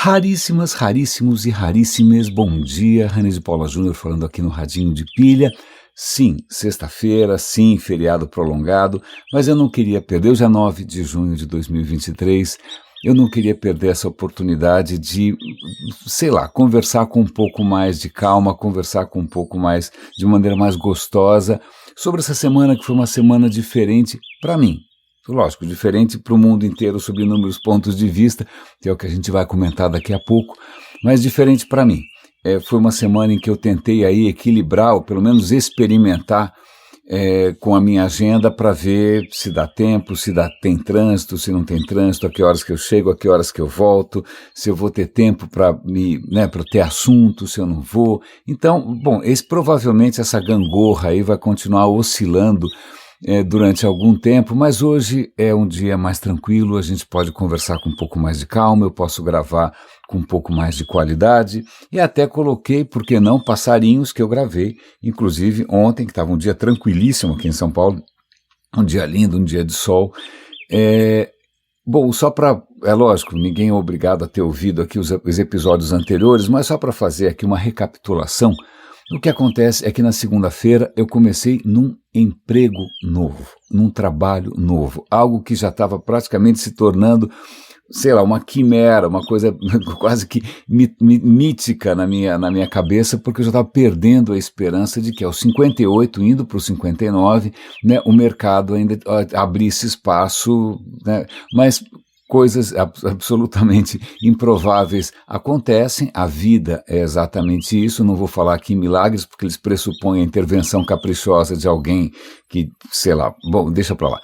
Raríssimas, raríssimos e raríssimas, bom dia, Rani de Paula Júnior falando aqui no Radinho de Pilha. Sim, sexta-feira, sim, feriado prolongado, mas eu não queria perder, hoje é 9 de junho de 2023, eu não queria perder essa oportunidade de, sei lá, conversar com um pouco mais de calma, conversar com um pouco mais, de maneira mais gostosa, sobre essa semana que foi uma semana diferente para mim. Lógico, diferente para o mundo inteiro sob inúmeros pontos de vista, que é o que a gente vai comentar daqui a pouco, mas diferente para mim. Foi uma semana em que eu tentei aí equilibrar, ou pelo menos experimentar com a minha agenda para ver se dá tempo, tem trânsito, se não tem trânsito, a que horas que eu chego, a que horas que eu volto, se eu vou ter tempo para ter assunto, se eu não vou. Então, bom, provavelmente essa gangorra aí vai continuar oscilando durante algum tempo, mas hoje é um dia mais tranquilo, a gente pode conversar com um pouco mais de calma, eu posso gravar com um pouco mais de qualidade, e até coloquei, por que não, passarinhos que eu gravei, inclusive ontem, que estava um dia tranquilíssimo aqui em São Paulo, um dia lindo, um dia de sol. Bom, só para, é lógico, ninguém é obrigado a ter ouvido aqui os episódios anteriores, mas só para fazer aqui uma recapitulação. O que acontece é que na segunda-feira eu comecei num emprego novo, num trabalho novo, algo que já estava praticamente se tornando, sei lá, uma quimera, uma coisa quase que mítica na minha cabeça, porque eu já estava perdendo a esperança de que aos 58, indo para os 59, né, o mercado ainda abrisse espaço, né, mas coisas absolutamente improváveis acontecem, a vida é exatamente isso, não vou falar aqui em milagres, porque eles pressupõem a intervenção caprichosa de alguém que, sei lá, bom, deixa pra lá.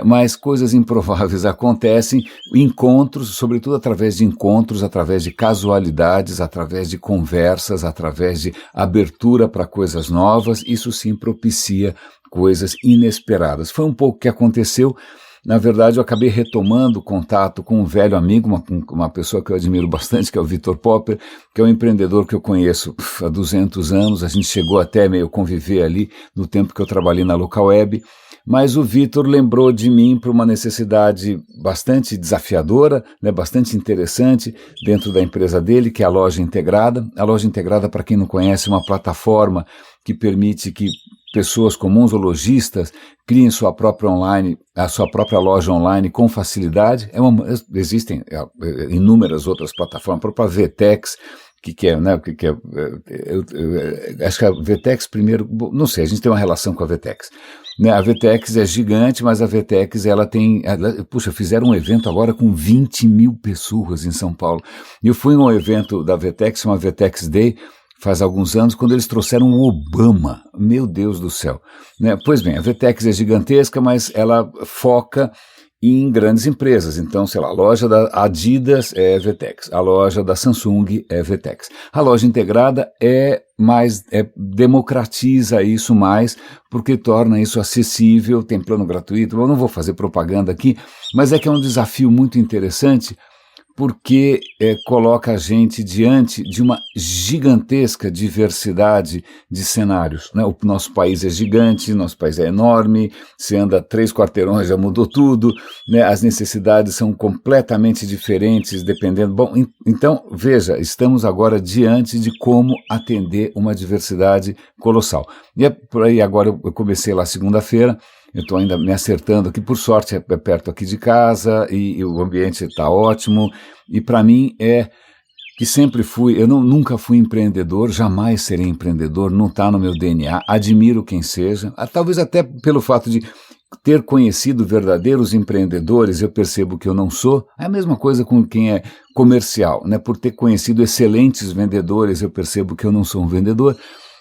Mas coisas improváveis acontecem, encontros, sobretudo através de encontros, através de casualidades, através de conversas, através de abertura para coisas novas, isso sim propicia coisas inesperadas. Foi um pouco o que aconteceu. Na verdade, eu acabei retomando o contato com um velho amigo, uma pessoa que eu admiro bastante, que é o Vitor Popper, que é um empreendedor que eu conheço há 200 anos, a gente chegou até meio conviver ali no tempo que eu trabalhei na Local Web, mas o Vitor lembrou de mim para uma necessidade bastante desafiadora, né, bastante interessante dentro da empresa dele, que é a Loja Integrada. A Loja Integrada, para quem não conhece, é uma plataforma que permite que pessoas comuns ou lojistas criem a sua própria loja online com facilidade. Existem inúmeras outras plataformas, a própria Vtex, acho que a Vtex primeiro, não sei, a gente tem uma relação com a Vtex. Né, a Vtex é gigante, mas a Vtex fizeram um evento agora com 20 mil pessoas em São Paulo. Eu fui num evento da Vtex, uma Vtex Day, faz alguns anos, quando eles trouxeram o Obama. Meu Deus do céu. Né? Pois bem, a Vtex é gigantesca, mas ela foca em grandes empresas. Então, sei lá, a loja da Adidas é Vtex, a loja da Samsung é Vtex. A loja integrada democratiza isso mais, porque torna isso acessível, tem plano gratuito. Eu não vou fazer propaganda aqui, mas é que é um desafio muito interessante, porque coloca a gente diante de uma gigantesca diversidade de cenários. Né? O nosso país é gigante, nosso país é enorme, se anda 3 quarteirões já mudou tudo, né? As necessidades são completamente diferentes, dependendo... Bom, então, veja, estamos agora diante de como atender uma diversidade colossal. E por aí agora eu comecei lá segunda-feira, eu estou ainda me acertando aqui, por sorte é perto aqui de casa e o ambiente está ótimo, e para mim que sempre fui, nunca fui empreendedor, jamais serei empreendedor, não está no meu DNA, admiro quem seja, talvez até pelo fato de ter conhecido verdadeiros empreendedores, eu percebo que eu não sou. É a mesma coisa com quem é comercial, né? Por ter conhecido excelentes vendedores, eu percebo que eu não sou um vendedor.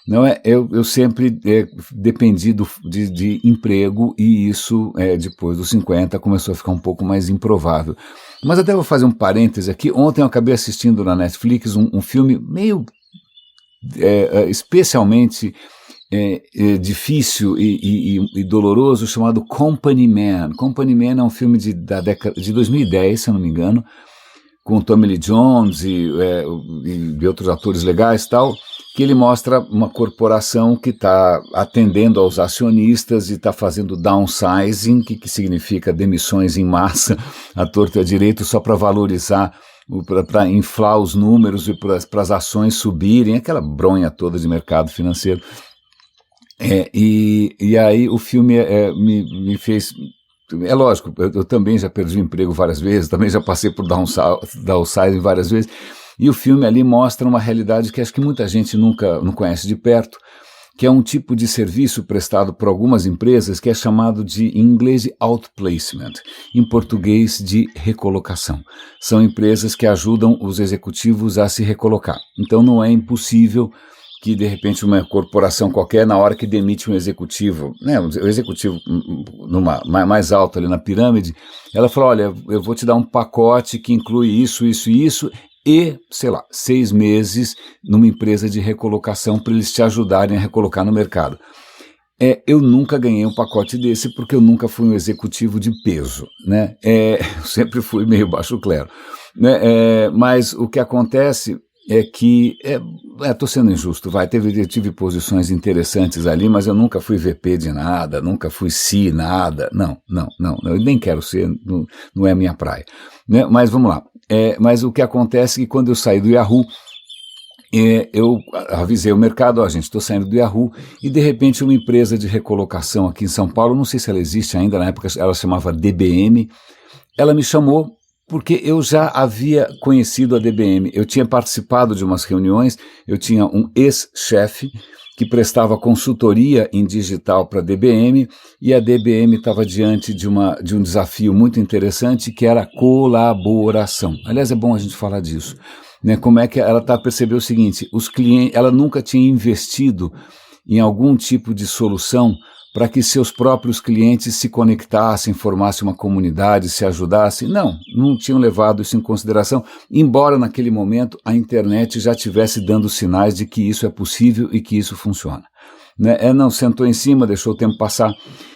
Não é? Eu sempre dependi de emprego, e isso, depois dos 50, começou a ficar um pouco mais improvável. Mas até vou fazer um parêntese aqui. Ontem eu acabei assistindo na Netflix um filme meio especialmente difícil e doloroso, chamado Company Man. Company Man é um filme da década de 2010, se eu não me engano, com Tommy Lee Jones e outros atores legais e tal, que ele mostra uma corporação que está atendendo aos acionistas e está fazendo downsizing, que significa demissões em massa, à torta e à direita, só para valorizar para inflar os números e para as ações subirem, aquela bronha toda de mercado financeiro. E aí o filme me fez... É lógico, eu também já perdi o emprego várias vezes, também já passei por downsizing várias vezes, e o filme ali mostra uma realidade que acho que muita gente nunca não conhece de perto, que é um tipo de serviço prestado por algumas empresas que é chamado em inglês de outplacement, em português de recolocação. São empresas que ajudam os executivos a se recolocar. Então não é impossível que de repente uma corporação qualquer, na hora que demite um executivo, né, o executivo mais alto ali na pirâmide, ela fala, olha, eu vou te dar um pacote que inclui isso, isso e isso, e, sei lá, 6 meses numa empresa de recolocação para eles te ajudarem a recolocar no mercado. Eu nunca ganhei um pacote desse porque eu nunca fui um executivo de peso, né? Eu sempre fui meio baixo clero, né? Mas o que acontece é que, estou sendo injusto, eu tive posições interessantes ali, mas eu nunca fui VP de nada, nunca fui C nada, não, eu nem quero ser, não é a minha praia, né? Mas vamos lá, mas o que acontece é que quando eu saí do Yahoo, eu avisei o mercado, gente, estou saindo do Yahoo, e de repente uma empresa de recolocação aqui em São Paulo, não sei se ela existe ainda, na época ela chamava DBM, ela me chamou, porque eu já havia conhecido a DBM, eu tinha participado de umas reuniões, eu tinha um ex-chefe que prestava consultoria em digital para a DBM, e a DBM estava diante de um desafio muito interessante, que era a colaboração. Aliás, é bom a gente falar disso, né? Como é que ela percebeu o seguinte, os clientes, ela nunca tinha investido em algum tipo de solução para que seus próprios clientes se conectassem, formassem uma comunidade, se ajudassem. Não tinham levado isso em consideração, embora naquele momento a internet já estivesse dando sinais de que isso é possível e que isso funciona. Né? Não sentou em cima, deixou o tempo passar.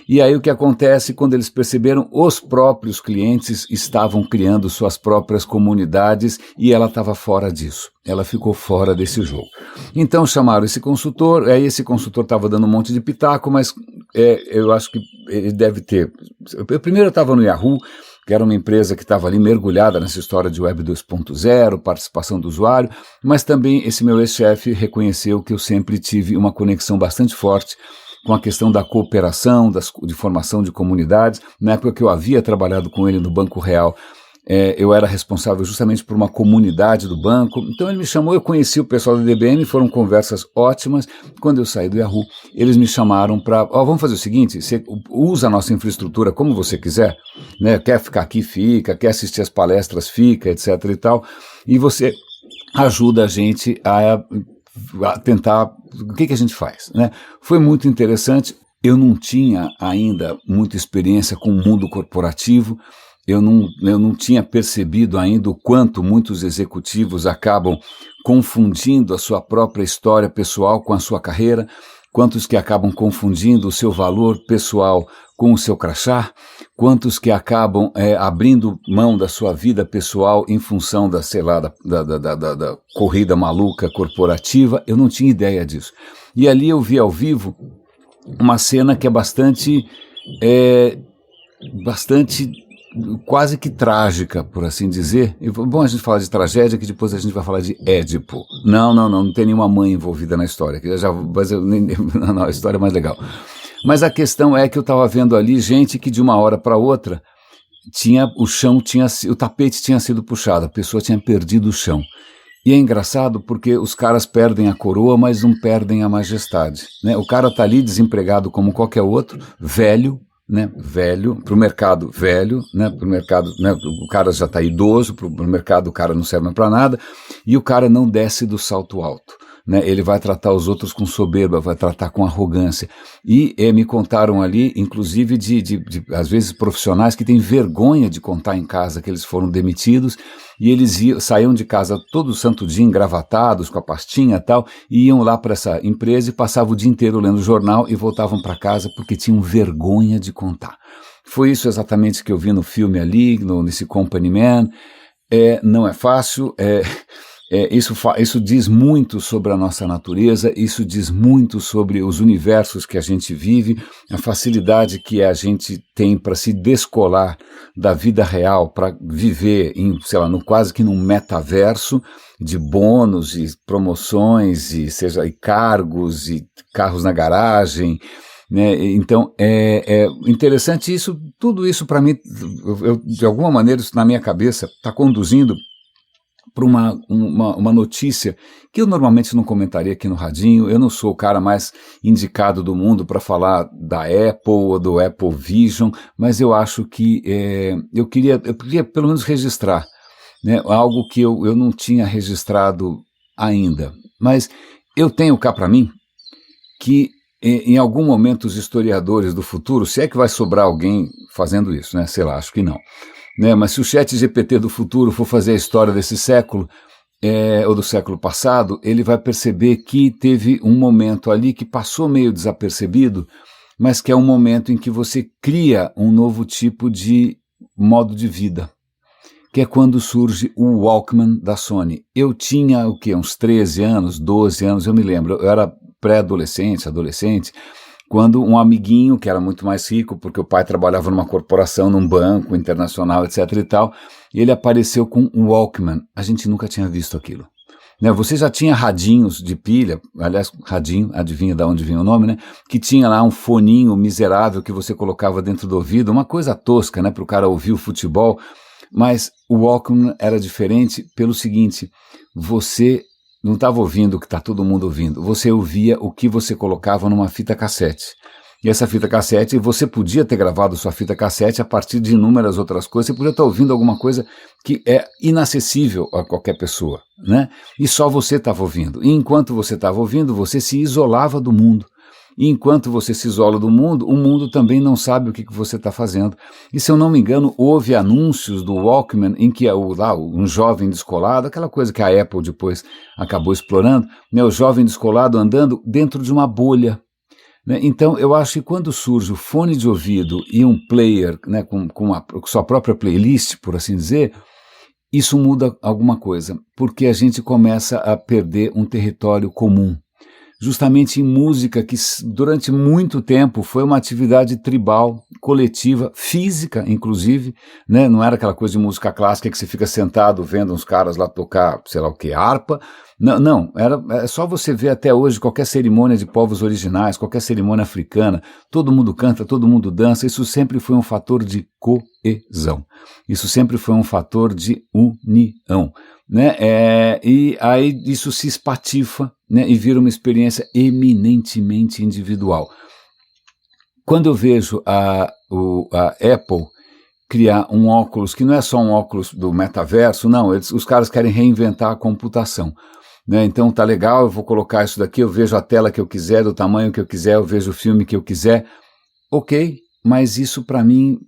E aí o que acontece quando eles perceberam, os próprios clientes estavam criando suas próprias comunidades e ela estava fora disso. Ela ficou fora desse jogo. Então chamaram esse consultor, aí esse consultor estava dando um monte de pitaco, mas eu acho que ele deve ter... Primeiro eu estava no Yahoo, que era uma empresa que estava ali mergulhada nessa história de Web 2.0, participação do usuário, mas também esse meu ex-chefe reconheceu que eu sempre tive uma conexão bastante forte com a questão da cooperação, de formação de comunidades. Na época que eu havia trabalhado com ele no Banco Real, eu era responsável justamente por uma comunidade do banco, então ele me chamou, eu conheci o pessoal da DBM, foram conversas ótimas. Quando eu saí do Yahoo, eles me chamaram para, vamos fazer o seguinte, você usa a nossa infraestrutura como você quiser, né? Quer ficar aqui, fica, quer assistir as palestras, fica, etc e tal, e você ajuda a gente a tentar, o que a gente faz, né? Foi muito interessante, eu não tinha ainda muita experiência com o mundo corporativo, eu não tinha percebido ainda o quanto muitos executivos acabam confundindo a sua própria história pessoal com a sua carreira, quantos que acabam confundindo o seu valor pessoal com o seu crachá, quantos que acabam abrindo mão da sua vida pessoal em função da corrida maluca corporativa. Eu não tinha ideia disso. E ali eu vi ao vivo uma cena que é bastante quase que trágica, por assim dizer. E, bom, a gente fala de tragédia, que depois a gente vai falar de Édipo. Não tem nenhuma mãe envolvida na história, não, a história é mais legal. Mas a questão é que eu estava vendo ali gente que de uma hora para outra o tapete tinha sido puxado, a pessoa tinha perdido o chão. E é engraçado porque os caras perdem a coroa, mas não perdem a majestade, né? O cara está ali desempregado como qualquer outro, velho, né, para o mercado velho, né, para o mercado, né, o cara já está idoso, para o mercado o cara não serve para nada, e o cara não desce do salto alto, né, ele vai tratar os outros com soberba, vai tratar com arrogância, e me contaram ali, inclusive às vezes profissionais que têm vergonha de contar em casa que eles foram demitidos, e eles saíam de casa todo santo dia engravatados, com a pastinha e tal, e iam lá para essa empresa e passavam o dia inteiro lendo jornal e voltavam para casa porque tinham vergonha de contar. Foi isso exatamente que eu vi no filme ali, nesse Company Man. Não é fácil, Isso diz muito sobre a nossa natureza, isso diz muito sobre os universos que a gente vive, a facilidade que a gente tem para se descolar da vida real, para viver no quase que num metaverso de bônus e promoções e cargos e carros na garagem, né? Então é interessante isso, tudo isso para mim, de alguma maneira isso na minha cabeça está conduzindo para uma notícia que eu normalmente não comentaria aqui no Radinho. Eu não sou o cara mais indicado do mundo para falar da Apple ou do Apple Vision, mas eu acho que eu queria pelo menos registrar, né, algo que eu não tinha registrado ainda. Mas eu tenho cá para mim que em algum momento os historiadores do futuro, se é que vai sobrar alguém fazendo isso, né? Sei lá, acho que não. Né, mas se o ChatGPT do futuro for fazer a história desse século, ou do século passado, ele vai perceber que teve um momento ali que passou meio desapercebido, mas que é um momento em que você cria um novo tipo de modo de vida, que é quando surge o Walkman da Sony. Eu tinha, uns 13 anos, 12 anos, eu me lembro, eu era pré-adolescente, adolescente, quando um amiguinho, que era muito mais rico, porque o pai trabalhava numa corporação, num banco internacional, etc. e tal, ele apareceu com um Walkman. A gente nunca tinha visto aquilo. Né? Você já tinha radinhos de pilha, aliás, radinho, adivinha de onde vinha o nome, né? Que tinha lá um foninho miserável que você colocava dentro do ouvido, uma coisa tosca, né, para o cara ouvir o futebol, mas o Walkman era diferente pelo seguinte: você não estava ouvindo o que está todo mundo ouvindo, você ouvia o que você colocava numa fita cassete. E essa fita cassete, você podia ter gravado sua fita cassete a partir de inúmeras outras coisas, você podia estar ouvindo alguma coisa que é inacessível a qualquer pessoa, né? E só você estava ouvindo. E enquanto você estava ouvindo, você se isolava do mundo. E enquanto você se isola do mundo, o mundo também não sabe o que você está fazendo. E se eu não me engano, houve anúncios do Walkman em que um jovem descolado, aquela coisa que a Apple depois acabou explorando, né, o jovem descolado andando dentro de uma bolha. Né? Então eu acho que quando surge o fone de ouvido e um player, né, com sua própria playlist, por assim dizer, isso muda alguma coisa, porque a gente começa a perder um território comum. Justamente em música que durante muito tempo foi uma atividade tribal, coletiva, física inclusive, né? Não era aquela coisa de música clássica que você fica sentado vendo uns caras lá tocar, sei lá o que, harpa. Não, é só você ver até hoje qualquer cerimônia de povos originais, qualquer cerimônia africana, todo mundo canta, todo mundo dança, isso sempre foi um fator de coesão, isso sempre foi um fator de união. Né? E aí isso se espatifa, né? E vira uma experiência eminentemente individual. Quando eu vejo a Apple criar um óculos que não é só um óculos do metaverso, não, os caras querem reinventar a computação. Né? Então tá legal, eu vou colocar isso daqui, eu vejo a tela que eu quiser, do tamanho que eu quiser, eu vejo o filme que eu quiser. Ok, mas isso para mim...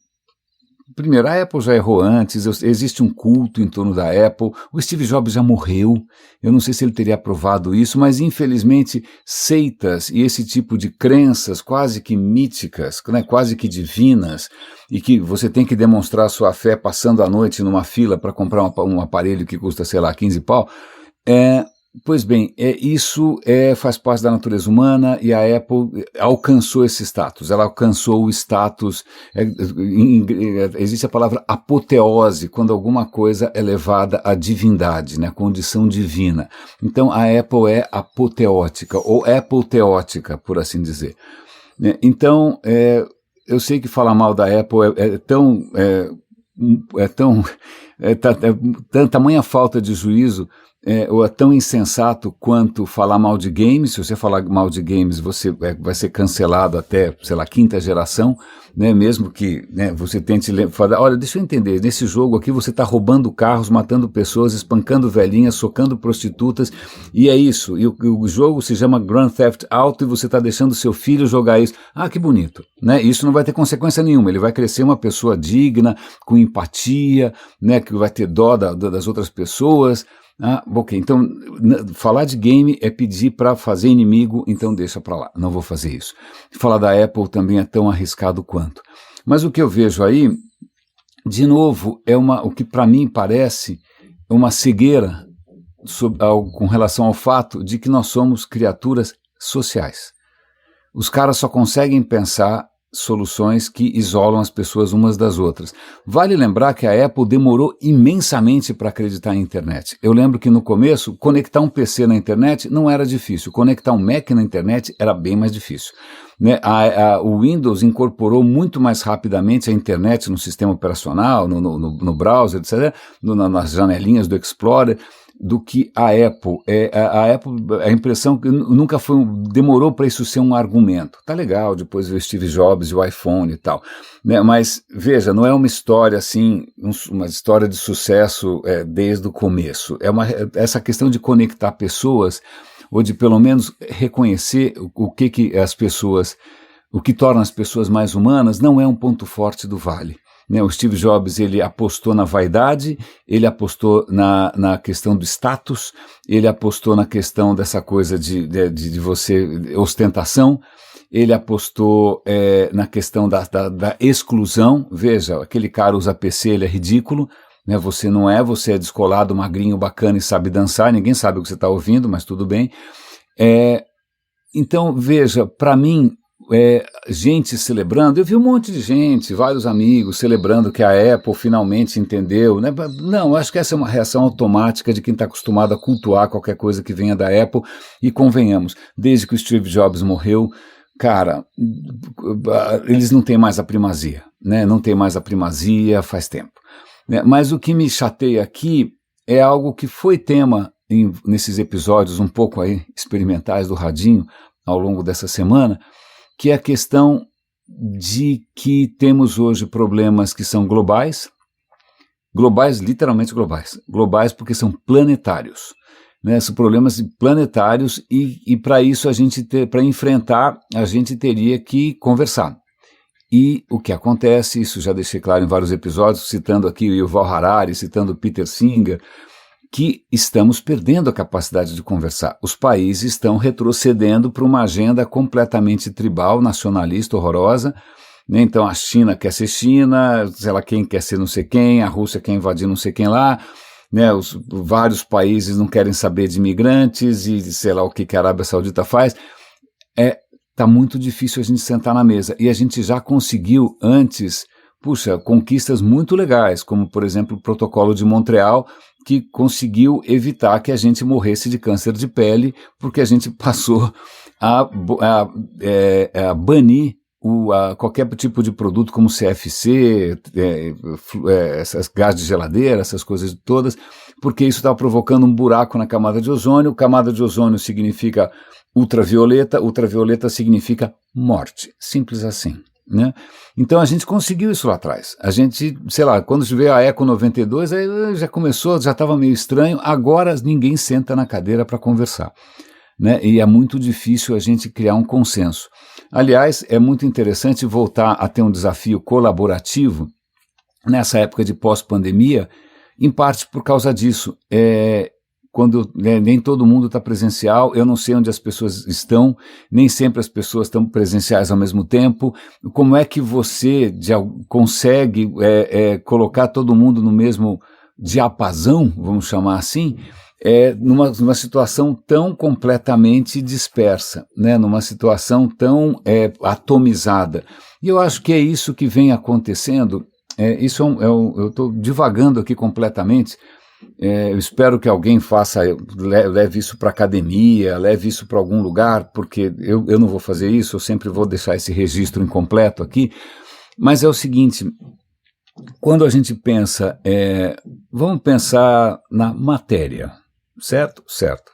Primeiro, a Apple já errou antes, existe um culto em torno da Apple, o Steve Jobs já morreu, eu não sei se ele teria aprovado isso, mas infelizmente seitas e esse tipo de crenças quase que míticas, né, quase que divinas, e que você tem que demonstrar sua fé passando a noite numa fila para comprar um aparelho que custa, sei lá, 15 pau, pois bem, isso faz parte da natureza humana e a Apple alcançou esse status, ela alcançou o status, existe a palavra apoteose, quando alguma coisa é levada à divindade, né, condição divina. Então a Apple é apoteótica, ou Apple-teótica, por assim dizer. Então, eu sei que falar mal da Apple tamanha falta de juízo, ou é tão insensato quanto falar mal de games. Se você falar mal de games, você vai ser cancelado até, sei lá, quinta geração, né? Mesmo que, né, você tente falar, olha, deixa eu entender, nesse jogo aqui você está roubando carros, matando pessoas, espancando velhinhas, socando prostitutas, e é isso, e o jogo se chama Grand Theft Auto e você está deixando seu filho jogar isso. Ah, que bonito, né? Isso não vai ter consequência nenhuma, ele vai crescer uma pessoa digna, com empatia, né, que vai ter dó das outras pessoas. Ok, então falar de game é pedir para fazer inimigo, então deixa para lá, não vou fazer isso. Falar da Apple também é tão arriscado quanto. Mas o que eu vejo aí, de novo, o que para mim parece uma cegueira com relação ao fato de que nós somos criaturas sociais. Os caras só conseguem pensar soluções que isolam as pessoas umas das outras. Vale lembrar que a Apple demorou imensamente para acreditar em internet. Eu lembro que no começo, conectar um PC na internet não era difícil, conectar um Mac na internet era bem mais difícil. Né? O Windows incorporou muito mais rapidamente a internet no sistema operacional, no browser, etc., nas janelinhas do Explorer, do que a Apple. A Apple, a impressão que nunca demorou para isso ser um argumento. Tá legal, depois veio Steve Jobs e o iPhone e tal. Né? Mas, veja, não é uma história assim, uma história de sucesso desde o começo. Essa questão de conectar pessoas, ou de pelo menos reconhecer o que as pessoas, o que torna as pessoas mais humanas, não é um ponto forte do Vale. Né, o Steve Jobs, ele apostou na vaidade, ele apostou na questão do status, ele apostou na questão dessa coisa de você, ostentação, ele apostou na questão da exclusão. Veja, aquele cara usa PC, ele é ridículo, né, você é descolado, magrinho, bacana e sabe dançar, ninguém sabe o que você está ouvindo, mas tudo bem. Então, veja, para mim, gente celebrando, eu vi um monte de gente, vários amigos celebrando que a Apple finalmente entendeu, né? Não, acho que essa é uma reação automática de quem está acostumado a cultuar qualquer coisa que venha da Apple, e convenhamos, desde que o Steve Jobs morreu, cara, eles não têm mais a primazia, né? Não tem mais a primazia faz tempo, né? Mas o que me chateia aqui é algo que foi tema nesses episódios um pouco aí experimentais do Radinho ao longo dessa semana, que é a questão de que temos hoje problemas que são globais, literalmente globais porque são planetários, né? São problemas planetários e para isso para enfrentar, a gente teria que conversar. E o que acontece, isso já deixei claro em vários episódios, citando aqui o Yuval Harari, citando Peter Singer, que estamos perdendo a capacidade de conversar. Os países estão retrocedendo para uma agenda completamente tribal, nacionalista, horrorosa. Né? Então a China quer ser China, sei lá quem quer ser não sei quem, a Rússia quer invadir não sei quem lá, né? Vários países não querem saber de imigrantes e sei lá o que a Arábia Saudita faz. Tá muito difícil a gente sentar na mesa. E a gente já conseguiu antes, conquistas muito legais, como por exemplo o Protocolo de Montreal, que conseguiu evitar que a gente morresse de câncer de pele, porque a gente passou a banir qualquer tipo de produto como CFC, essas gás de geladeira, essas coisas todas, porque isso estava provocando um buraco na camada de ozônio. Camada de ozônio significa ultravioleta, ultravioleta significa morte, simples assim. Né? Então a gente conseguiu isso lá atrás. A gente, sei lá, quando veio a Eco 92, aí já começou, já estava meio estranho. Agora ninguém senta na cadeira para conversar, né? E é muito difícil a gente criar um consenso. Aliás, é muito interessante voltar a ter um desafio colaborativo nessa época de pós-pandemia, em parte por causa disso. Quando nem todo mundo está presencial, eu não sei onde as pessoas estão, nem sempre as pessoas estão presenciais ao mesmo tempo. Como é que você consegue colocar todo mundo no mesmo diapasão, vamos chamar assim, numa situação tão completamente dispersa, né? Numa situação tão atomizada? E eu acho que é isso que vem acontecendo. Eu estou divagando aqui completamente. Eu espero que alguém leve isso para a academia, leve isso para algum lugar, porque eu não vou fazer isso, eu sempre vou deixar esse registro incompleto aqui. Mas é o seguinte, quando a gente pensa, vamos pensar na matéria, certo? Certo.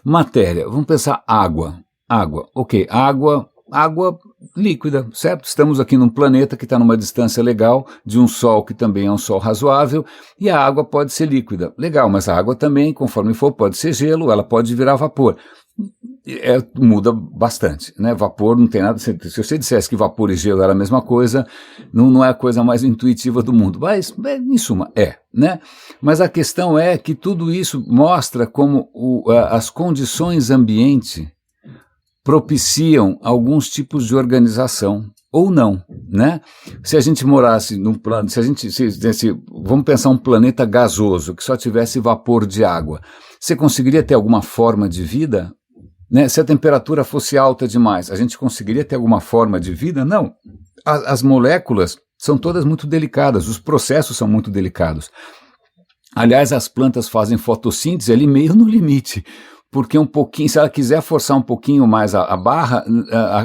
Matéria, vamos pensar água, ok, água líquida, certo? Estamos aqui num planeta que está numa distância legal de um Sol que também é um Sol razoável, e a água pode ser líquida. Legal, mas a água também, conforme for, pode ser gelo, ela pode virar vapor. Muda bastante, né? Vapor não tem nada. Se você dissesse que vapor e gelo era a mesma coisa, não é a coisa mais intuitiva do mundo. Mas, em suma, né? Mas a questão é que tudo isso mostra como as condições ambiente propiciam alguns tipos de organização, ou não, né? Se a gente morasse num plano, vamos pensar um planeta gasoso, que só tivesse vapor de água, você conseguiria ter alguma forma de vida? Né? Se a temperatura fosse alta demais, a gente conseguiria ter alguma forma de vida? Não. As moléculas são todas muito delicadas, os processos são muito delicados. Aliás, as plantas fazem fotossíntese ali meio no limite, porque um pouquinho, se ela quiser forçar um pouquinho mais a barra,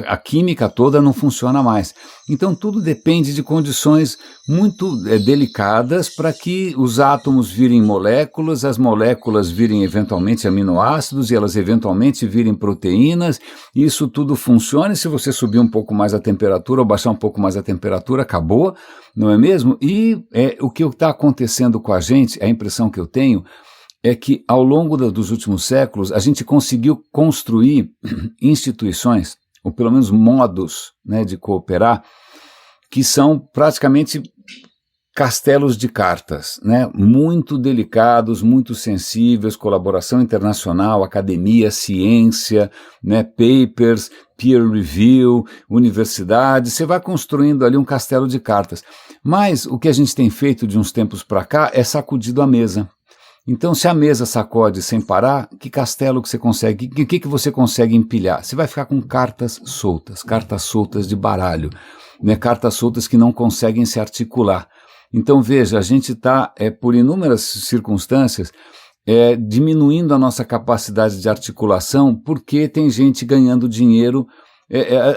a química toda não funciona mais. Então tudo depende de condições muito delicadas para que os átomos virem moléculas, as moléculas virem eventualmente aminoácidos e elas eventualmente virem proteínas, e isso tudo funciona, e se você subir um pouco mais a temperatura ou baixar um pouco mais a temperatura, acabou, não é mesmo? E o que está acontecendo com a gente, a impressão que eu tenho, é que ao longo dos últimos séculos a gente conseguiu construir instituições, ou pelo menos modos, né, de cooperar, que são praticamente castelos de cartas, né, muito delicados, muito sensíveis, colaboração internacional, academia, ciência, né, papers, peer review, universidade, você vai construindo ali um castelo de cartas. Mas o que a gente tem feito de uns tempos para cá é sacudido a mesa. Então, se a mesa sacode sem parar, que castelo que você consegue, o que você consegue empilhar? Você vai ficar com cartas soltas de baralho, né? Cartas soltas que não conseguem se articular. Então, veja, a gente está, por inúmeras circunstâncias, diminuindo a nossa capacidade de articulação porque tem gente ganhando dinheiro.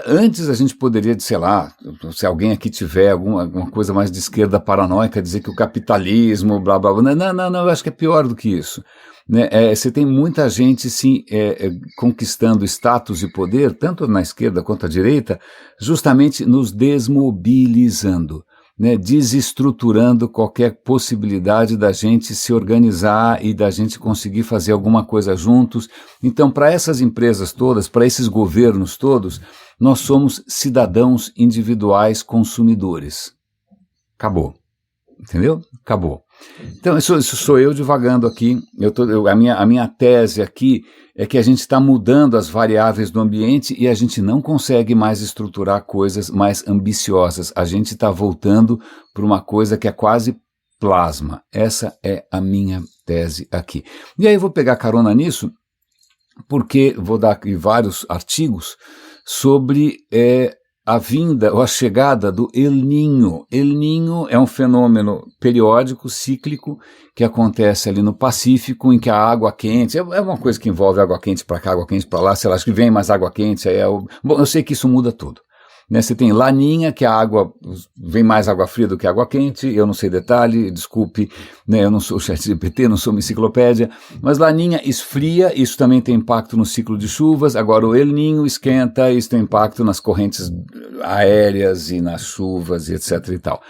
Antes a gente poderia, sei lá, se alguém aqui tiver alguma coisa mais de esquerda paranoica, dizer que o capitalismo, blá, blá, blá. Não, eu acho que é pior do que isso. Né? Você tem muita gente, sim, conquistando status e poder, tanto na esquerda quanto à direita, justamente nos desmobilizando, né? Desestruturando qualquer possibilidade da gente se organizar e da gente conseguir fazer alguma coisa juntos. Então, para essas empresas todas, para esses governos todos, nós somos cidadãos individuais consumidores. Acabou. Entendeu? Acabou. Então, isso sou eu divagando aqui. A minha tese aqui é que a gente está mudando as variáveis do ambiente e a gente não consegue mais estruturar coisas mais ambiciosas. A gente está voltando para uma coisa que é quase plasma. Essa é a minha tese aqui. E aí eu vou pegar carona nisso, porque vou dar aqui vários artigos sobre a vinda ou a chegada do El Niño. El Niño é um fenômeno periódico, cíclico, que acontece ali no Pacífico, em que a água quente, é uma coisa que envolve água quente para cá, água quente para lá, sei lá, acho que vem mais água quente, bom, eu sei que isso muda tudo. Né, você tem Laninha, que a água, vem mais água fria do que água quente, eu não sei detalhe, desculpe, né, eu não sou ChatGPT, não sou uma enciclopédia, mas Laninha esfria, isso também tem impacto no ciclo de chuvas. Agora o El Niño esquenta, isso tem impacto nas correntes aéreas e nas chuvas e etc e tal.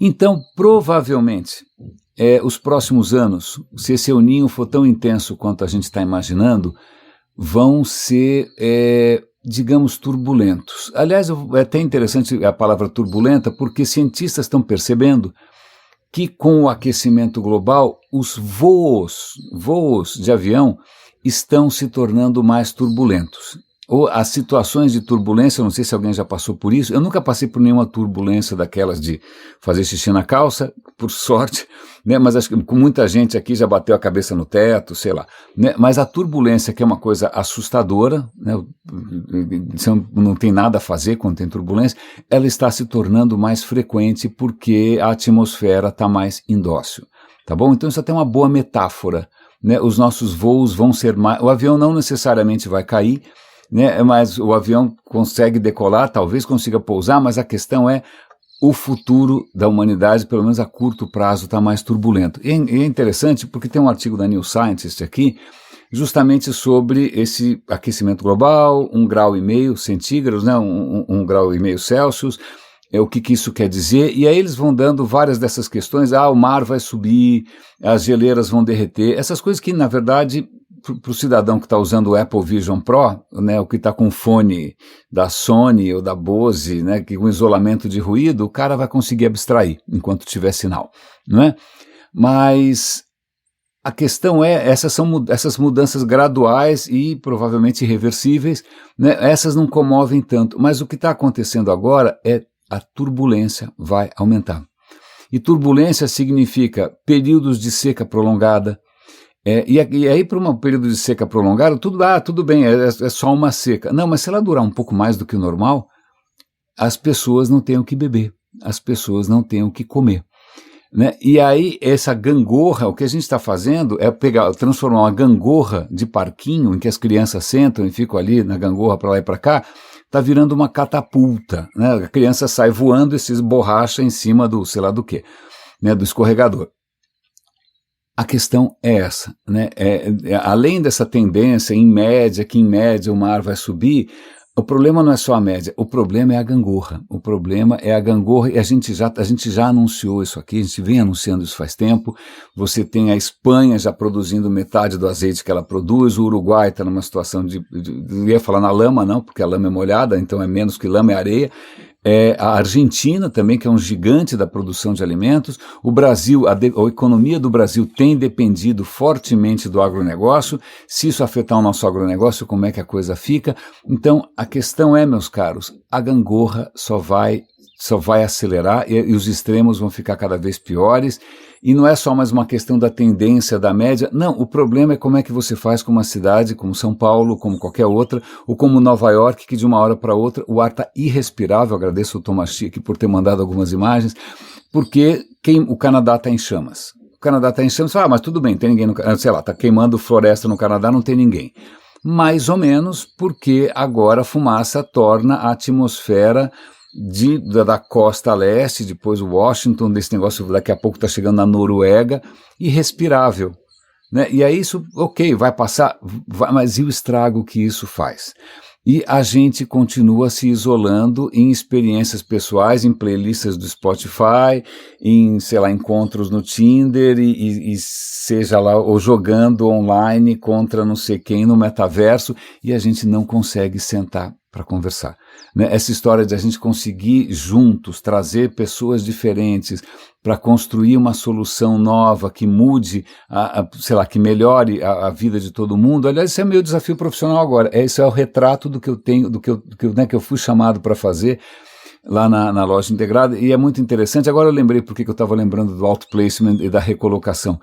Então, provavelmente, os próximos anos, se esse El Niño for tão intenso quanto a gente está imaginando, vão ser digamos, turbulentos. Aliás, é até interessante a palavra turbulenta, porque cientistas estão percebendo que com o aquecimento global, os voos de avião estão se tornando mais turbulentos. Ou as situações de turbulência, não sei se alguém já passou por isso, eu nunca passei por nenhuma turbulência daquelas de fazer xixi na calça, por sorte, né? Mas acho que com muita gente aqui já bateu a cabeça no teto, sei lá, né? Mas a turbulência, que é uma coisa assustadora, né? Você não tem nada a fazer quando tem turbulência, ela está se tornando mais frequente porque a atmosfera está mais indócil, tá bom? Então isso até é uma boa metáfora, né? Os nossos voos vão ser mais, o avião não necessariamente vai cair, né, mas o avião consegue decolar, talvez consiga pousar, mas a questão é o futuro da humanidade, pelo menos a curto prazo, está mais turbulento. E é interessante porque tem um artigo da New Scientist aqui, justamente sobre esse aquecimento global, 1,5 graus centígrados, né, 1,5 graus Celsius, o que isso quer dizer, e aí eles vão dando várias dessas questões, o mar vai subir, as geleiras vão derreter, essas coisas que, na verdade, para o cidadão que está usando o Apple Vision Pro, né, o que está com fone da Sony ou da Bose, né, que com isolamento de ruído, o cara vai conseguir abstrair enquanto tiver sinal, não é? Mas A questão é, essas mudanças graduais e provavelmente irreversíveis, né, essas não comovem tanto, mas o que está acontecendo agora é a turbulência vai aumentar. E turbulência significa períodos de seca prolongada, e aí para um período de seca prolongada, tudo bem, é só uma seca. Não, mas se ela durar um pouco mais do que o normal, as pessoas não têm o que beber, as pessoas não têm o que comer. Né? E aí essa gangorra, o que a gente está fazendo é transformar uma gangorra de parquinho, em que as crianças sentam e ficam ali na gangorra para lá e para cá, está virando uma catapulta, né? A criança sai voando e se esborracha em cima do sei lá do quê, né? Do escorregador. A questão é essa, né? Além dessa tendência que em média o mar vai subir, o problema não é só a média, o problema é a gangorra. O problema é a gangorra e a gente já anunciou isso aqui, a gente vem anunciando isso faz tempo. Você tem a Espanha já produzindo metade do azeite que ela produz, o Uruguai está numa situação não ia falar na lama não, porque a lama é molhada, então é menos que lama, é areia. A Argentina também, que é um gigante da produção de alimentos. O Brasil, a economia do Brasil tem dependido fortemente do agronegócio. Se isso afetar o nosso agronegócio, como é que a coisa fica? Então, a questão é, meus caros, a gangorra só vai acelerar e os extremos vão ficar cada vez piores. E não é só mais uma questão da tendência da média, não, o problema é como é que você faz com uma cidade como São Paulo, como qualquer outra, ou como Nova York, que de uma hora para outra o ar está irrespirável. Agradeço o Thomas Chick por ter mandado algumas imagens, porque o Canadá está em chamas. O Canadá está em chamas, mas tudo bem, tem ninguém, sei lá, está queimando floresta no Canadá, não tem ninguém. Mais ou menos porque agora a fumaça torna a atmosfera da costa leste, depois Washington, desse negócio daqui a pouco está chegando na Noruega, irrespirável. Né? E aí isso, ok, vai passar, mas e o estrago que isso faz? E a gente continua se isolando em experiências pessoais, em playlists do Spotify, em, sei lá, encontros no Tinder e seja lá, ou jogando online contra não sei quem no metaverso, e a gente não consegue sentar para conversar. Né? Essa história de a gente conseguir juntos trazer pessoas diferentes para construir uma solução nova que mude, sei lá, que melhore a vida de todo mundo. Aliás, esse é meu desafio profissional agora. Esse é o retrato do que eu tenho, que eu fui chamado para fazer lá na loja integrada, e é muito interessante. Agora eu lembrei porque eu estava lembrando do outplacement e da recolocação.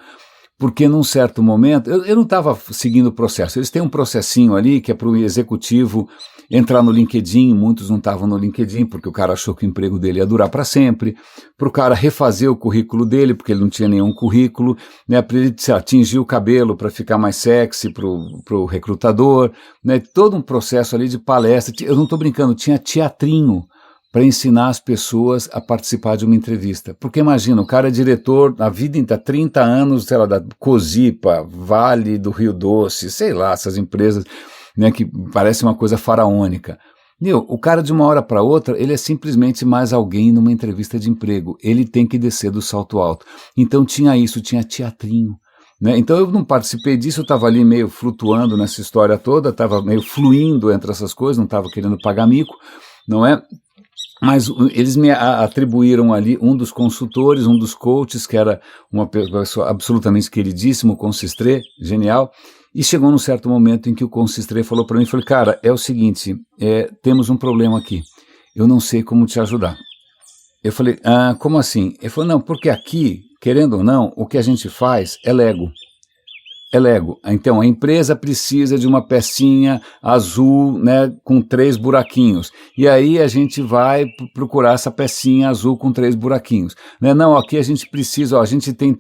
Porque num certo momento, eu não estava seguindo o processo, eles têm um processinho ali que é para o executivo entrar no LinkedIn, muitos não estavam no LinkedIn porque o cara achou que o emprego dele ia durar para sempre, para o cara refazer o currículo dele, porque ele não tinha nenhum currículo, né, para ele tingir o cabelo para ficar mais sexy para o recrutador, né, todo um processo ali de palestra. Eu não estou brincando, tinha teatrinho para ensinar as pessoas a participar de uma entrevista. Porque imagina, o cara é diretor a vida inteira, 30 anos, sei lá, da Cosipa, Vale do Rio Doce, sei lá, essas empresas, né, que parece uma coisa faraônica. O cara de uma hora para outra, ele é simplesmente mais alguém numa entrevista de emprego. Ele tem que descer do salto alto. Então tinha isso, tinha teatrinho. Né? Então eu não participei disso, eu estava ali meio flutuando nessa história toda, estava meio fluindo entre essas coisas, não estava querendo pagar mico, não é? Mas eles me atribuíram ali um dos consultores, um dos coaches, que era uma pessoa absolutamente queridíssima, o Consistré, genial, e chegou num certo momento em que o Consistré falou para mim, falei, cara, é o seguinte, temos um problema aqui, eu não sei como te ajudar. Eu falei, como assim? Ele falou, não, porque aqui, querendo ou não, o que a gente faz é Lego. É Lego. Então, a empresa precisa de uma pecinha azul, né, com 3 buraquinhos. E aí a gente vai procurar essa pecinha azul com 3 buraquinhos. Né? Não, aqui a gente precisa, a gente tem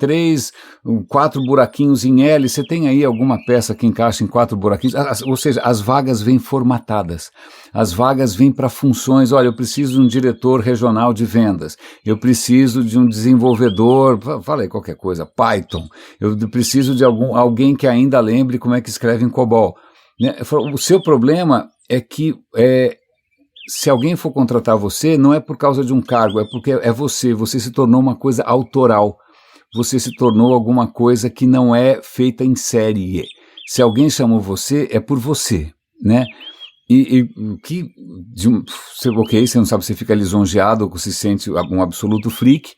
4 buraquinhos em L, você tem aí alguma peça que encaixa em 4 buraquinhos? Ou seja, as vagas vêm formatadas. As vagas vêm para funções, olha, eu preciso de um diretor regional de vendas, eu preciso de um desenvolvedor, falei qualquer coisa, Python, eu preciso de alguém que ainda lembre como é que escreve em COBOL. O seu problema é que se alguém for contratar você, não é por causa de um cargo, é porque é você se tornou uma coisa autoral, você se tornou alguma coisa que não é feita em série. Se alguém chamou você, é por você, né? Ok, você não sabe, você fica lisonjeado, se sente um absoluto freak,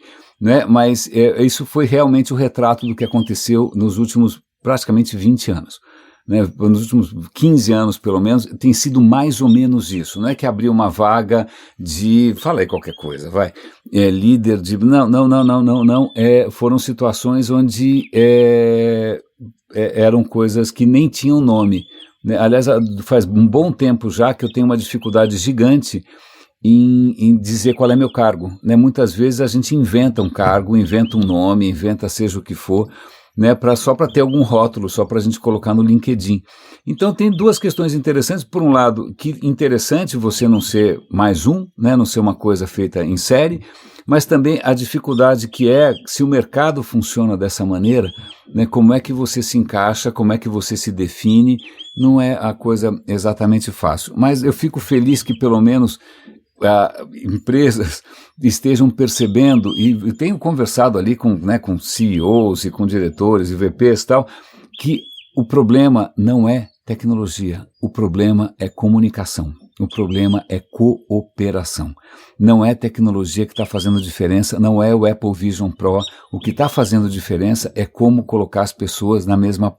né? Mas isso foi realmente o retrato do que aconteceu nos últimos praticamente 20 anos. Né, nos últimos 15 anos, pelo menos, tem sido mais ou menos isso. Não é que abriu uma vaga de... Fala aí qualquer coisa, vai. Líder de... Não. Foram situações onde eram coisas que nem tinham nome. Né? Aliás, faz um bom tempo já que eu tenho uma dificuldade gigante em dizer qual é meu cargo. Né? Muitas vezes a gente inventa um cargo, inventa um nome, inventa seja o que for, né, só para ter algum rótulo, só para a gente colocar no LinkedIn. Então tem duas questões interessantes. Por um lado, que interessante você não ser mais um, né, não ser uma coisa feita em série, mas também a dificuldade que se o mercado funciona dessa maneira, né, como é que você se encaixa, como é que você se define, não é a coisa exatamente fácil. Mas eu fico feliz que pelo menos empresas estejam percebendo, e tenho conversado ali com CEOs e com diretores e VPs e tal, que o problema não é tecnologia, o problema é comunicação, o problema é cooperação. Não é tecnologia que está fazendo diferença, não é o Apple Vision Pro, o que está fazendo diferença é como colocar as pessoas na mesma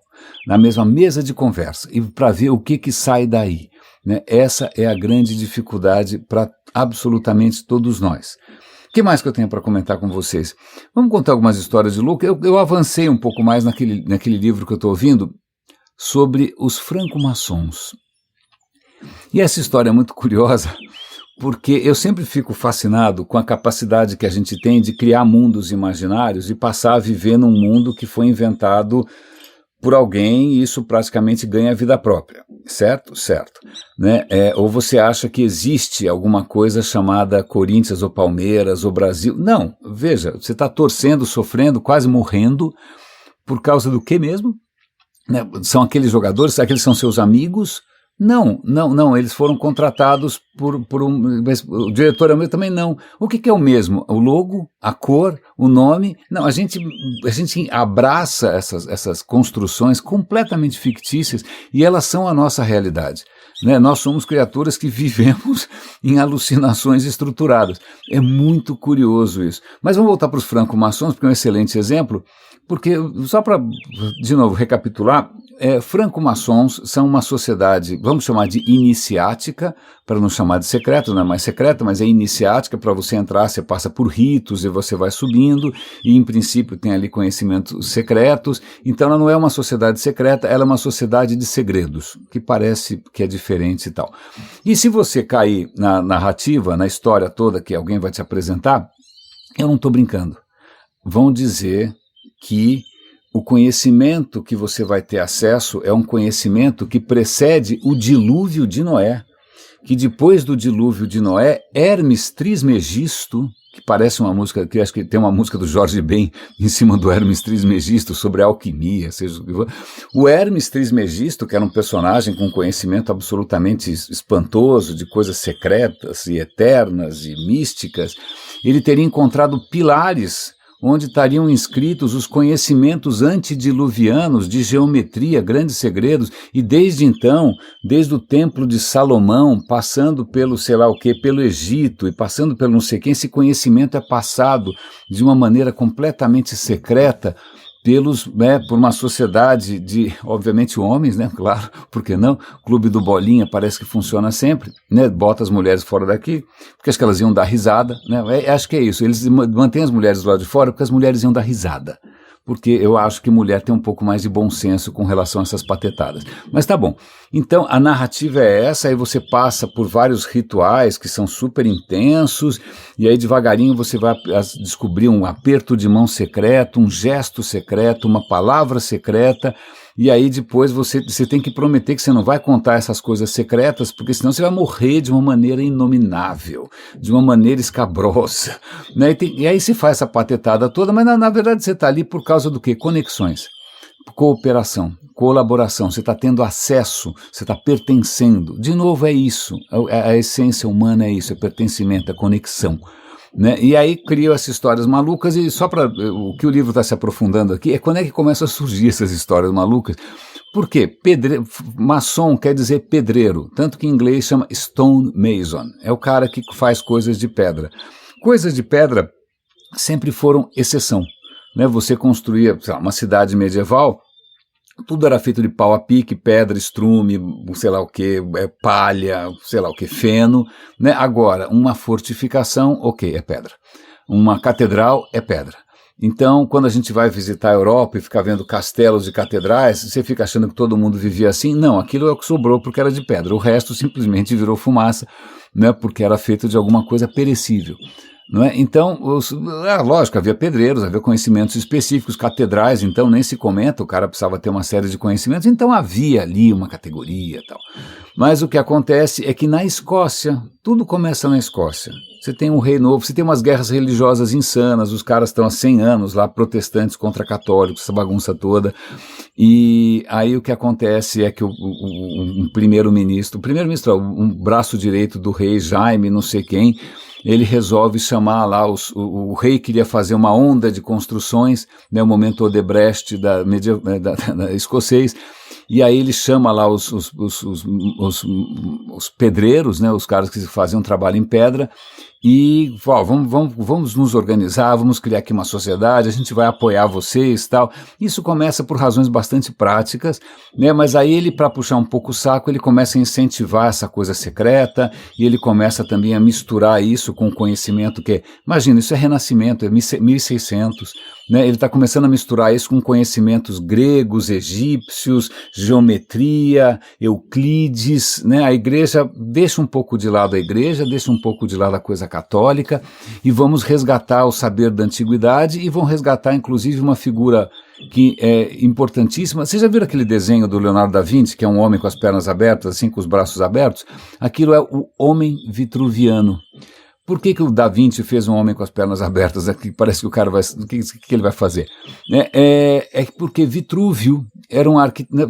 mesa de conversa e para ver o que sai daí. Né? Essa é a grande dificuldade para absolutamente todos nós. O que mais que eu tenho para comentar com vocês? Vamos contar algumas histórias de louco. Eu avancei um pouco mais naquele livro que eu estou ouvindo sobre os franco-maçons. E essa história é muito curiosa, porque eu sempre fico fascinado com a capacidade que a gente tem de criar mundos imaginários e passar a viver num mundo que foi inventado por alguém e isso praticamente ganha vida própria, certo? Certo. Né? Ou você acha que existe alguma coisa chamada Corinthians ou Palmeiras ou Brasil? Não, veja, você está torcendo, sofrendo, quase morrendo, por causa do que mesmo? Né? São aqueles jogadores, aqueles são seus amigos? Não, eles foram contratados por um... Mas o diretor é o mesmo? Também não. O que é o mesmo? O logo, a cor, o nome? Não, a gente abraça essas construções completamente fictícias e elas são a nossa realidade. Né? Nós somos criaturas que vivemos em alucinações estruturadas. É muito curioso isso. Mas vamos voltar para os franco-maçons, porque é um excelente exemplo, porque, só para, de novo, recapitular, franco-maçons são uma sociedade, vamos chamar de iniciática, para não chamar de secreta, não é mais secreta, mas é iniciática. Para você entrar, você passa por ritos e você vai subindo, e em princípio tem ali conhecimentos secretos. Então ela não é uma sociedade secreta, ela é uma sociedade de segredos, que parece que é diferente e tal. E se você cair na narrativa, na história toda que alguém vai te apresentar, eu não estou brincando. Vão dizer que o conhecimento que você vai ter acesso é um conhecimento que precede o dilúvio de Noé, que depois do dilúvio de Noé, Hermes Trismegisto, que parece uma música, que acho que tem uma música do Jorge Ben em cima do Hermes Trismegisto sobre alquimia, seja o que for. O Hermes Trismegisto, que era um personagem com conhecimento absolutamente espantoso de coisas secretas e eternas e místicas, ele teria encontrado pilares onde estariam inscritos os conhecimentos antediluvianos de geometria, grandes segredos, e desde então, desde o templo de Salomão, passando pelo sei lá o que, pelo Egito, e passando pelo não sei quem, esse conhecimento é passado de uma maneira completamente secreta por uma sociedade de, obviamente, homens, né, claro, por que não? Clube do Bolinha parece que funciona sempre, né, bota as mulheres fora daqui, porque acho que elas iam dar risada, né, acho que é isso, eles mantêm as mulheres do lado de fora porque as mulheres iam dar risada, porque eu acho que mulher tem um pouco mais de bom senso com relação a essas patetadas. Mas tá bom, então a narrativa é essa, aí você passa por vários rituais que são super intensos, e aí devagarinho você vai descobrir um aperto de mão secreto, um gesto secreto, uma palavra secreta, e aí depois você tem que prometer que você não vai contar essas coisas secretas, porque senão você vai morrer de uma maneira inominável, de uma maneira escabrosa, né? E aí se faz essa patetada toda, mas na verdade você está ali por causa do quê? Conexões, cooperação, colaboração, você está tendo acesso, você está pertencendo. De novo é isso, a essência humana é isso, é pertencimento, é conexão. Né? E aí criam essas histórias malucas, e só para o que o livro está se aprofundando aqui é quando é que começam a surgir essas histórias malucas. Por quê? Maçom quer dizer pedreiro, tanto que em inglês chama stone mason, é o cara que faz coisas de pedra. Coisas de pedra sempre foram exceção. Né? Você construía, sei lá, uma cidade medieval, tudo era feito de pau a pique, pedra, estrume, sei lá o que, palha, sei lá o que, feno. Né? Agora, uma fortificação, ok, é pedra. Uma catedral é pedra. Então, quando a gente vai visitar a Europa e ficar vendo castelos e catedrais, você fica achando que todo mundo vivia assim? Não, aquilo é o que sobrou porque era de pedra. O resto simplesmente virou fumaça, né, porque era feito de alguma coisa perecível. Não é? Então, lógico, havia pedreiros, havia conhecimentos específicos, catedrais, então nem se comenta, o cara precisava ter uma série de conhecimentos, então havia ali uma categoria e tal. Mas o que acontece é que na Escócia, tudo começa na Escócia. Você tem um rei novo, você tem umas guerras religiosas insanas, os caras estão há 100 anos lá, protestantes contra católicos, essa bagunça toda. E aí o que acontece é que um primeiro-ministro, um braço direito do rei Jaime, não sei quem, ele resolve chamar lá, o rei queria fazer uma onda de construções, né, o momento Odebrecht da escocês, e aí ele chama lá os pedreiros, né, os caras que faziam trabalho em pedra, e vamos nos organizar, vamos criar aqui uma sociedade, a gente vai apoiar vocês e tal. Isso começa por razões bastante práticas, né? Mas aí ele, para puxar um pouco o saco, ele começa a incentivar essa coisa secreta e ele começa também a misturar isso com o conhecimento que, imagina, isso é Renascimento, é 1600, né? Ele está começando a misturar isso com conhecimentos gregos, egípcios, geometria, Euclides, né? A igreja deixa um pouco de lado deixa um pouco de lado a coisa católica e vamos resgatar o saber da antiguidade e vão resgatar inclusive uma figura que é importantíssima. Vocês já viram aquele desenho do Leonardo da Vinci, que é um homem com as pernas abertas, assim, com os braços abertos? Aquilo é o homem vitruviano. Por que o Da Vinci fez um homem com as pernas abertas? Aqui parece que o cara vai... O que ele vai fazer? É porque Vitrúvio era um arquiteto...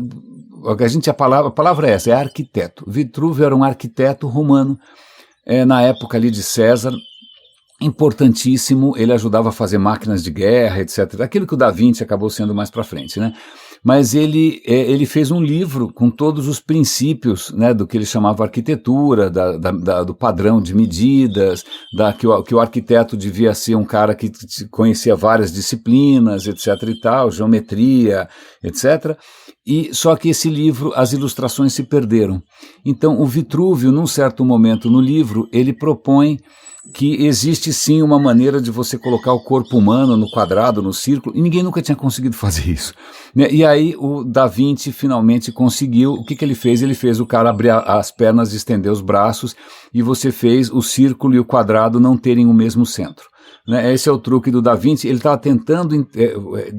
A palavra é essa, é arquiteto. Vitrúvio era um arquiteto romano, na época ali de César, importantíssimo, ele ajudava a fazer máquinas de guerra, etc. Aquilo que o Da Vinci acabou sendo mais para frente, né? Mas ele fez um livro com todos os princípios, né, do que ele chamava arquitetura, do padrão de medidas, que o arquiteto devia ser um cara que conhecia várias disciplinas, etc. e tal, geometria, etc. Só que esse livro, as ilustrações se perderam. Então o Vitrúvio, num certo momento no livro, ele propõe que existe sim uma maneira de você colocar o corpo humano no quadrado, no círculo, e ninguém nunca tinha conseguido fazer isso. E aí o Da Vinci finalmente conseguiu. O que ele fez? Ele fez o cara abrir as pernas, estender os braços, e você fez o círculo e o quadrado não terem o mesmo centro. Esse é o truque do Da Vinci. Ele estava tentando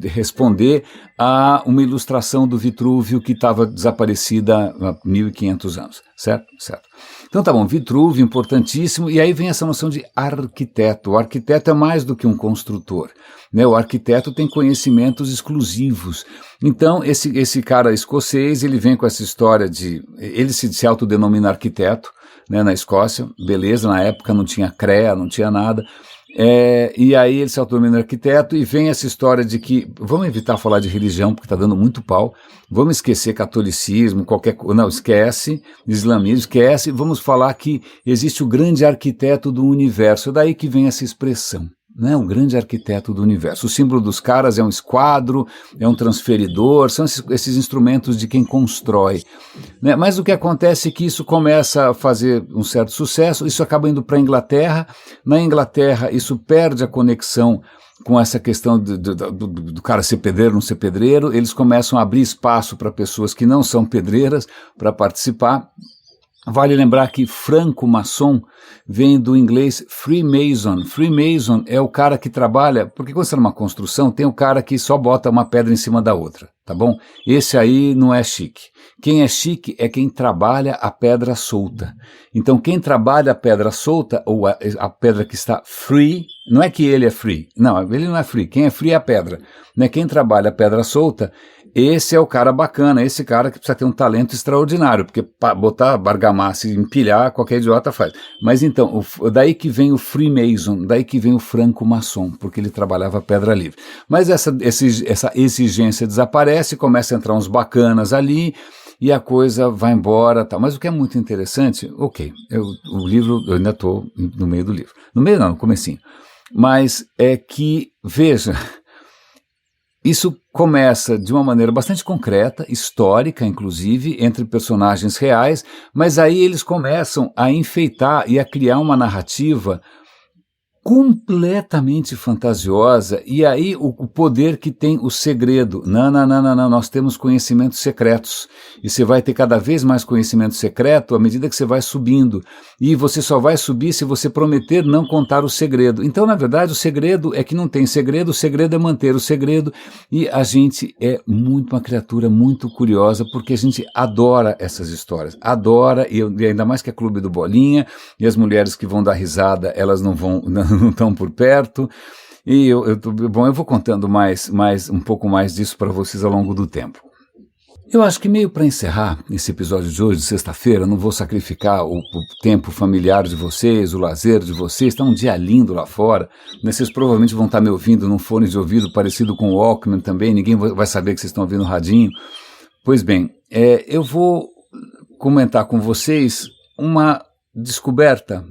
responder a uma ilustração do Vitrúvio que estava desaparecida há 1500 anos, certo? Certo. Então tá bom, Vitrúvio, importantíssimo, e aí vem essa noção de arquiteto. O arquiteto é mais do que um construtor, né? O arquiteto tem conhecimentos exclusivos. Então esse cara escocês, ele vem com essa história ele se autodenomina arquiteto, né, na Escócia, beleza, na época não tinha CREA, não tinha nada. E aí ele se autodenomina arquiteto e vem essa história de que, vamos evitar falar de religião porque está dando muito pau, vamos esquecer catolicismo, não, esquece, islamismo, esquece, vamos falar que existe o grande arquiteto do universo, é daí que vem essa expressão, né, o grande arquiteto do universo. O símbolo dos caras é um esquadro, é um transferidor, são esses instrumentos de quem constrói, né? Mas o que acontece é que isso começa a fazer um certo sucesso, isso acaba indo para a Inglaterra. Na Inglaterra isso perde a conexão com essa questão do cara ser pedreiro, não ser pedreiro. Eles começam a abrir espaço para pessoas que não são pedreiras para participar. Vale lembrar que franco-maçom vem do inglês Freemason. Freemason é o cara que trabalha, porque quando você está numa construção, tem o cara que só bota uma pedra em cima da outra, tá bom? Esse aí não é chique. Quem é chique é quem trabalha a pedra solta. Então quem trabalha a pedra solta, ou a pedra que está free, não é que ele é free, não, ele não é free, quem é free é a pedra, né? Quem trabalha a pedra solta, esse é o cara bacana, esse cara que precisa ter um talento extraordinário, porque botar bergamassa e empilhar, qualquer idiota faz. Mas então, daí que vem o Freemason, daí que vem o franco-maçom, porque ele trabalhava pedra livre. Mas essa exigência desaparece, começa a entrar uns bacanas ali, e a coisa vai embora, tal. Mas o que é muito interessante, o livro, eu ainda estou no meio do livro. No meio não, no comecinho. mas é que, veja, isso começa de uma maneira bastante concreta, histórica, inclusive, entre personagens reais, mas aí eles começam a enfeitar e a criar uma narrativa completamente fantasiosa, e aí o poder que tem o segredo. Não, nós temos conhecimentos secretos, e você vai ter cada vez mais conhecimento secreto à medida que você vai subindo, e você só vai subir se você prometer não contar o segredo. Então, na verdade, o segredo é que não tem segredo, o segredo é manter o segredo, e a gente é uma criatura muito curiosa, porque a gente adora essas histórias, adora, e ainda mais que é Clube do Bolinha, e as mulheres que vão dar risada, elas não estão por perto, e eu vou contando um pouco mais disso para vocês ao longo do tempo. Eu acho que meio para encerrar esse episódio de hoje, de sexta-feira, não vou sacrificar o tempo familiar de vocês, o lazer de vocês, está um dia lindo lá fora, né? Vocês provavelmente vão estar me ouvindo num fone de ouvido parecido com o Walkman também, ninguém vai saber que vocês estão ouvindo o radinho. Pois bem, eu vou comentar com vocês uma descoberta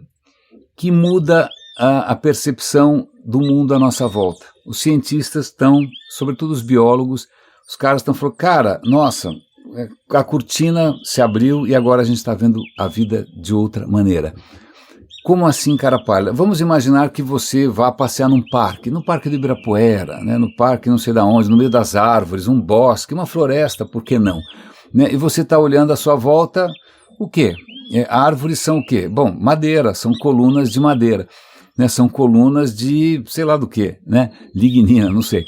que muda a percepção do mundo à nossa volta. Os cientistas estão, sobretudo os biólogos, os caras estão falando, cara, nossa, a cortina se abriu e agora a gente está vendo a vida de outra maneira. Como assim, cara pálida? Vamos imaginar que você vá passear no parque do Ibirapuera, né, no parque não sei de onde, no meio das árvores, um bosque, uma floresta, por que não? Né, e você está olhando à sua volta, o quê? Árvores são o quê? Bom, madeira, são colunas de madeira. Né, são colunas de, sei lá do que, né, lignina, não sei.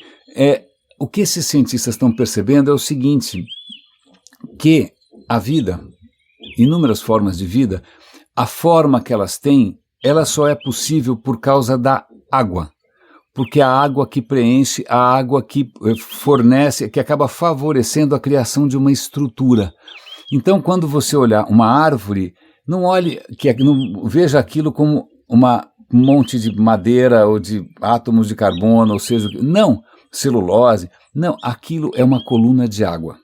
O que esses cientistas estão percebendo é o seguinte, que a vida, inúmeras formas de vida, a forma que elas têm, ela só é possível por causa da água. Porque a água que preenche, a água que fornece, que acaba favorecendo a criação de uma estrutura. Então, quando você olhar uma árvore, não veja aquilo como um monte de madeira ou de átomos de carbono, ou seja, não, celulose, não, aquilo é uma coluna de água.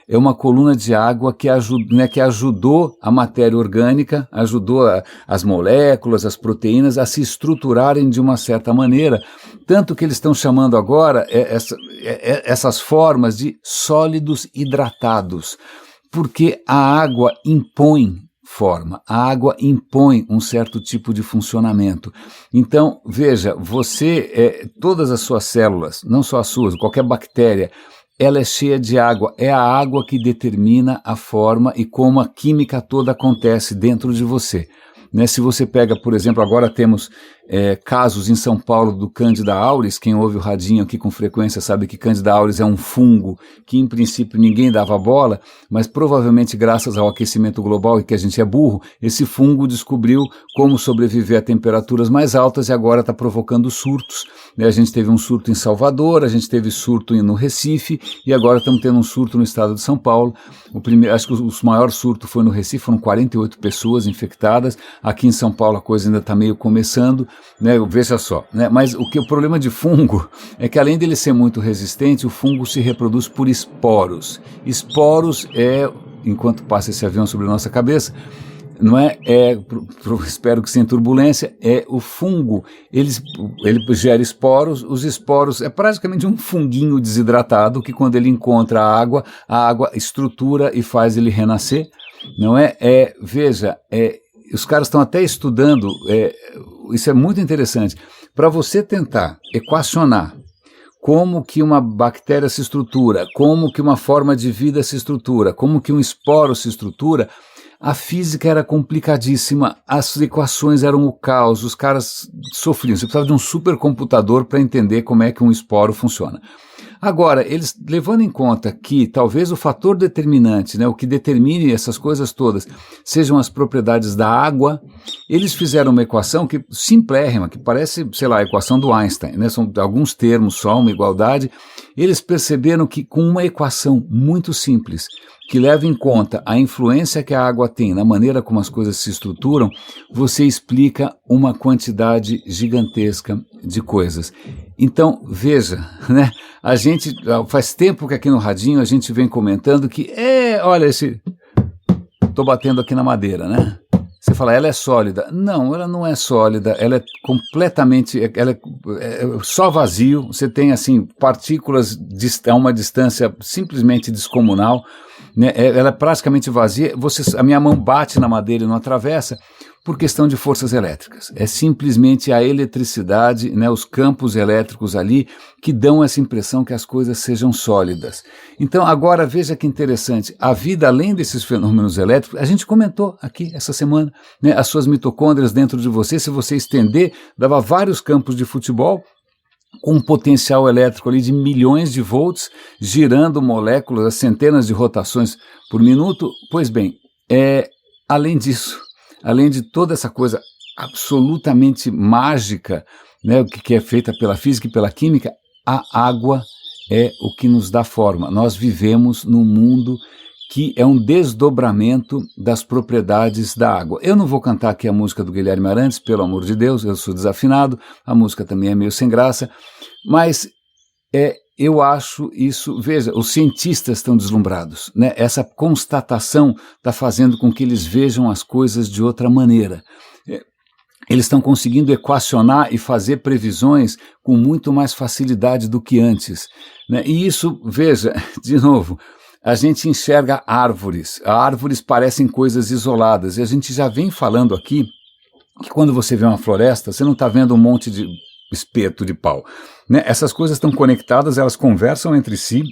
É uma coluna de água que ajudou a matéria orgânica, ajudou as moléculas, as proteínas a se estruturarem de uma certa maneira, tanto que eles estão chamando agora essas formas de sólidos hidratados, porque a água impõe forma, a água impõe um certo tipo de funcionamento. Então, veja, todas as suas células, não só as suas, qualquer bactéria, ela é cheia de água, é a água que determina a forma e como a química toda acontece dentro de você. Né? Se você pega, por exemplo, agora temos casos em São Paulo do Candida auris, quem ouve o radinho aqui com frequência sabe que Candida auris é um fungo que em princípio ninguém dava bola, mas provavelmente graças ao aquecimento global e que a gente é burro, esse fungo descobriu como sobreviver a temperaturas mais altas e agora está provocando surtos. Né? A gente teve um surto em Salvador, a gente teve surto no Recife e agora estamos tendo um surto no estado de São Paulo. Acho que o maior surto foi no Recife, foram 48 pessoas infectadas. Aqui em São Paulo a coisa ainda está meio começando, né? Veja só, né? Mas o problema de fungo é que além dele ser muito resistente, o fungo se reproduz por esporos. Esporos enquanto passa esse avião sobre a nossa cabeça, não espero que sem turbulência, o fungo, ele gera esporos, os esporos é praticamente um funguinho desidratado que quando ele encontra a água estrutura e faz ele renascer, não é? Veja, os caras estão até estudando, isso é muito interessante, para você tentar equacionar como que uma bactéria se estrutura, como que uma forma de vida se estrutura, como que um esporo se estrutura, a física era complicadíssima, as equações eram o caos, os caras sofriam, você precisava de um supercomputador para entender como é que um esporo funciona. Agora, eles levando em conta que talvez o fator determinante, né, o que determine essas coisas todas, sejam as propriedades da água, eles fizeram uma equação simplérrima, que parece, sei lá, a equação do Einstein, né, são alguns termos só, uma igualdade. Eles perceberam que com uma equação muito simples, que leva em conta a influência que a água tem na maneira como as coisas se estruturam, você explica uma quantidade gigantesca de coisas. Então, veja, né? A gente, faz tempo que aqui no Radinho a gente vem comentando que, olha, estou batendo aqui na madeira, né? Você fala, ela é sólida. Não, ela não é sólida, ela é completamente, ela é só vazio, você tem assim partículas a uma distância simplesmente descomunal, né? Ela é praticamente vazia, a minha mão bate na madeira e não atravessa, por questão de forças elétricas. É simplesmente a eletricidade, né, os campos elétricos ali, que dão essa impressão que as coisas sejam sólidas. Então, agora, veja que interessante, a vida, além desses fenômenos elétricos, a gente comentou aqui essa semana, né, as suas mitocôndrias dentro de você, se você estender, dava vários campos de futebol, com um potencial elétrico ali de milhões de volts, girando moléculas a centenas de rotações por minuto. Pois bem, além disso, além de toda essa coisa absolutamente mágica, né, que é feita pela física e pela química, a água é o que nos dá forma. Nós vivemos num mundo que é um desdobramento das propriedades da água. Eu não vou cantar aqui a música do Guilherme Arantes, pelo amor de Deus, eu sou desafinado, a música também é meio sem graça, mas eu acho isso, veja, os cientistas estão deslumbrados, né? Essa constatação está fazendo com que eles vejam as coisas de outra maneira. Eles estão conseguindo equacionar e fazer previsões com muito mais facilidade do que antes, né? E isso, veja, de novo, a gente enxerga árvores. Árvores parecem coisas isoladas, e a gente já vem falando aqui que quando você vê uma floresta, você não está vendo um monte de espeto de pau, né? Essas coisas estão conectadas, elas conversam entre si.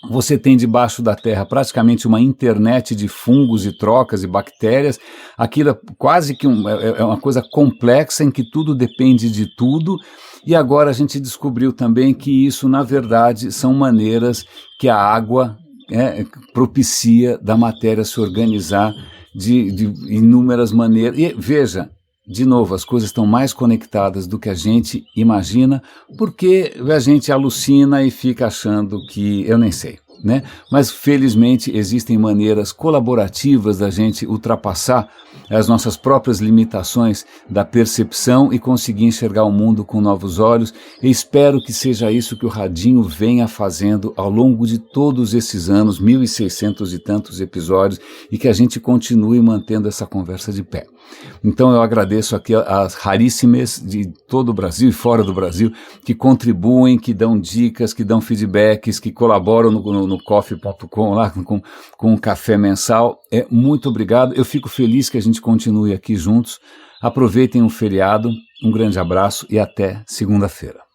Você tem debaixo da terra praticamente uma internet de fungos e trocas e bactérias. Aquilo é quase que é uma coisa complexa em que tudo depende de tudo. E agora a gente descobriu também que isso, na verdade, são maneiras que a água propicia da matéria se organizar de inúmeras maneiras. E veja, de novo, as coisas estão mais conectadas do que a gente imagina, porque a gente alucina e fica achando que, eu nem sei, né? Mas felizmente existem maneiras colaborativas da gente ultrapassar as nossas próprias limitações da percepção e conseguir enxergar o mundo com novos olhos. E espero que seja isso que o Radinho venha fazendo ao longo de todos esses anos, 1.600 e tantos episódios, e que a gente continue mantendo essa conversa de pé. Então eu agradeço aqui as raríssimas de todo o Brasil e fora do Brasil que contribuem, que dão dicas, que dão feedbacks, que colaboram no coffee.com lá com o café mensal. Muito obrigado, eu fico feliz que a gente continue aqui juntos. Aproveitem o feriado, um grande abraço e até segunda-feira.